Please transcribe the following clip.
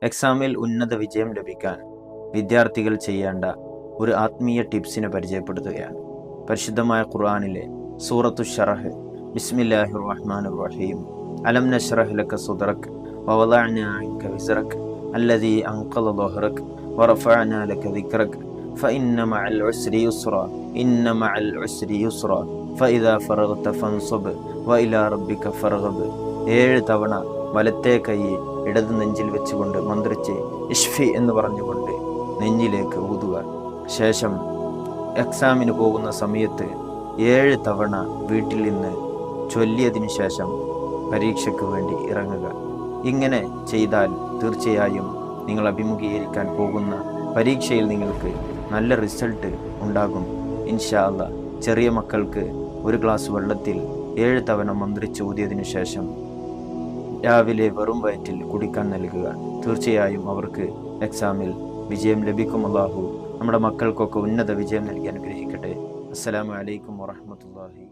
എക്സാമിൽ ഉന്നത വിജയം ലഭിക്കാൻ വിദ്യാർത്ഥികൾ ചെയ്യേണ്ട ഒരു ആത്മീയ ടിപ്സിനെ പരിചയപ്പെടുത്തുകയാണ്. പരിശുദ്ധമായ ഖുർആനിലെ സൂറത്തു ശറഹ്. ബിസ്മില്ലാഹിർ റഹ്മാനിർ റഹീം. അലം നശ്റഹ് ലക സദ്റക വവളഅനാ അൻക വിസ്റക അല്ലദീ അൻഖള ളഹ്റക വറഫഅനാ ലക ദിക്റക ഫഇന്ന മഅൽ ഉസ്രി യുസ്റ ഇന്ന മഅൽ ഉസ്രി യുസ്റ ഫഇദാ ഫറഗ്ത ഫൻസബ് വഇലാ റബ്ബിക ഫർഗബ്. 7 തവണ വലത്തെ കൈ ഇടത് നെഞ്ചിൽ വെച്ചുകൊണ്ട് മന്ത്രിച്ച് ഇഷ്ഫി എന്ന് പറഞ്ഞുകൊണ്ട് നെഞ്ചിലേക്ക് ഊതുക. ശേഷം എക്സാമിന് പോകുന്ന സമയത്ത് 7 തവണ വീട്ടിൽ നിന്ന് ചൊല്ലിയതിനു ശേഷം പരീക്ഷയ്ക്ക് വേണ്ടി ഇറങ്ങുക. ഇങ്ങനെ ചെയ്താൽ തീർച്ചയായും നിങ്ങൾ അഭിമുഖീകരിക്കാൻ പോകുന്ന പരീക്ഷയിൽ നിങ്ങൾക്ക് നല്ല റിസൾട്ട് ഉണ്ടാകും ഇൻഷാ അല്ലാഹ്. ചെറിയ മക്കൾക്ക് ഒരു ഗ്ലാസ് വെള്ളത്തിൽ 7 തവണ മന്ത്രിച്ച് ഊതിയതിനു ശേഷം രാവിലെ വെറും വയറ്റിൽ കുടിക്കാൻ നൽകുക. തീർച്ചയായും അവർക്ക് എക്സാമിൽ വിജയം ലഭിക്കും. അല്ലാഹു നമ്മുടെ മക്കൾക്കൊക്കെ ഉന്നത വിജയം നൽകി അനുഗ്രഹിക്കട്ടെ. അസ്സലാമു അലൈക്കും വറഹ്മത്തുള്ളാഹി